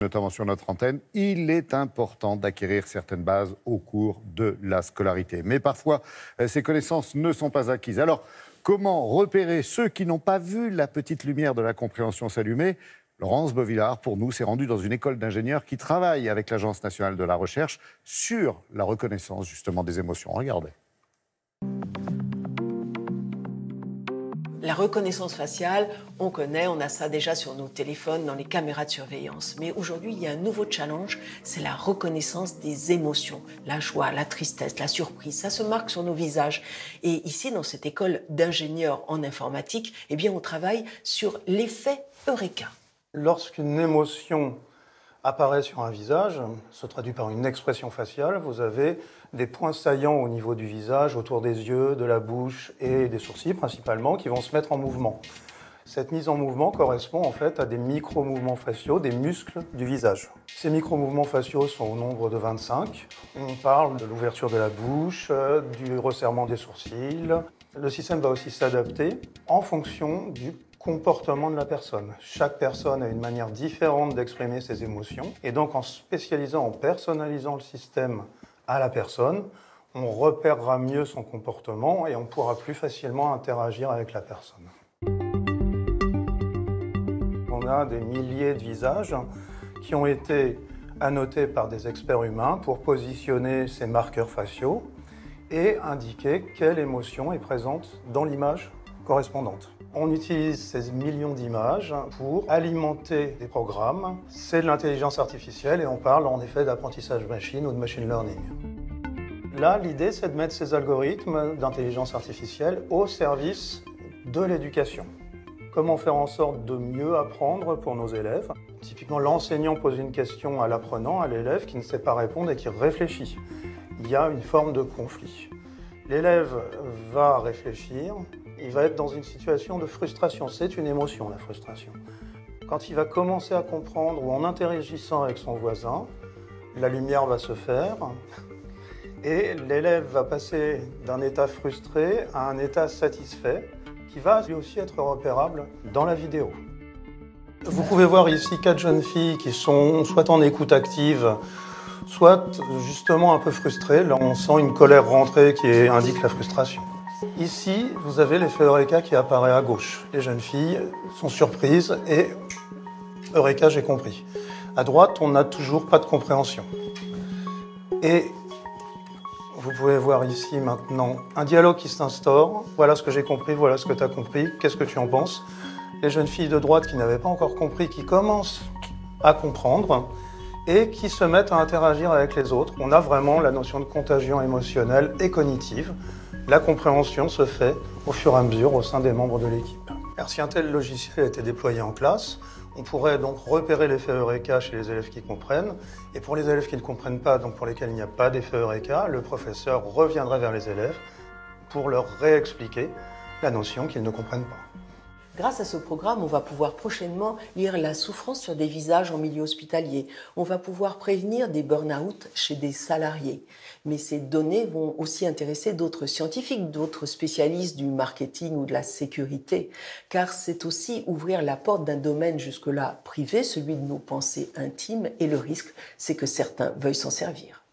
notamment sur notre antenne, il est important d'acquérir certaines bases au cours de la scolarité. Mais parfois, ces connaissances ne sont pas acquises. Alors, comment repérer ceux qui n'ont pas vu la petite lumière de la compréhension s'allumer ? Laurence Beauvillard, pour nous, s'est rendue dans une école d'ingénieurs qui travaille avec l'Agence nationale de la recherche sur la reconnaissance, justement, des émotions. Regardez. La reconnaissance faciale, on connaît, on a ça déjà sur nos téléphones, dans les caméras de surveillance. Mais aujourd'hui, il y a un nouveau challenge, c'est la reconnaissance des émotions. La joie, la tristesse, la surprise, ça se marque sur nos visages. Et ici, dans cette école d'ingénieurs en informatique, eh bien, on travaille sur l'effet Eureka. Lorsqu'une émotion apparaît sur un visage, se traduit par une expression faciale, vous avez des points saillants au niveau du visage, autour des yeux, de la bouche et des sourcils principalement, qui vont se mettre en mouvement. Cette mise en mouvement correspond en fait à des micro-mouvements faciaux, des muscles du visage. Ces micro-mouvements faciaux sont au nombre de 25. On parle de l'ouverture de la bouche, du resserrement des sourcils. Le système va aussi s'adapter en fonction du comportement de la personne. Chaque personne a une manière différente d'exprimer ses émotions. Et donc en spécialisant, en personnalisant le système à la personne, on repérera mieux son comportement et on pourra plus facilement interagir avec la personne. On a des milliers de visages qui ont été annotés par des experts humains pour positionner ces marqueurs faciaux et indiquer quelle émotion est présente dans l'image correspondante. On utilise ces millions d'images pour alimenter des programmes. C'est de l'intelligence artificielle et on parle en effet d'apprentissage machine ou de machine learning. Là, l'idée, c'est de mettre ces algorithmes d'intelligence artificielle au service de l'éducation. Comment faire en sorte de mieux apprendre pour nos élèves ? Typiquement, l'enseignant pose une question à l'apprenant, à l'élève qui ne sait pas répondre et qui réfléchit. Il y a une forme de conflit. L'élève va réfléchir, il va être dans une situation de frustration. C'est une émotion, la frustration. Quand il va commencer à comprendre ou en interagissant avec son voisin, la lumière va se faire et l'élève va passer d'un état frustré à un état satisfait qui va lui aussi être repérable dans la vidéo. Vous pouvez voir ici 4 jeunes filles qui sont soit en écoute active, soit justement un peu frustrées. Là, on sent une colère rentrée qui indique la frustration. Ici, vous avez l'effet Eureka qui apparaît à gauche. Les jeunes filles sont surprises et Eureka, j'ai compris. À droite, on n'a toujours pas de compréhension. Et vous pouvez voir ici maintenant un dialogue qui s'instaure. Voilà ce que j'ai compris, voilà ce que tu as compris, qu'est-ce que tu en penses ? Les jeunes filles de droite qui n'avaient pas encore compris, qui commencent à comprendre et qui se mettent à interagir avec les autres. On a vraiment la notion de contagion émotionnelle et cognitive. La compréhension se fait au fur et à mesure au sein des membres de l'équipe. Alors, si un tel logiciel a été déployé en classe, on pourrait donc repérer l'effet Eureka chez les élèves qui comprennent. Et pour les élèves qui ne comprennent pas, donc pour lesquels il n'y a pas d'effet Eureka, le professeur reviendrait vers les élèves pour leur réexpliquer la notion qu'ils ne comprennent pas. Grâce à ce programme, on va pouvoir prochainement lire la souffrance sur des visages en milieu hospitalier. On va pouvoir prévenir des burn-out chez des salariés. Mais ces données vont aussi intéresser d'autres scientifiques, d'autres spécialistes du marketing ou de la sécurité. Car c'est aussi ouvrir la porte d'un domaine jusque-là privé, celui de nos pensées intimes. Et le risque, c'est que certains veuillent s'en servir.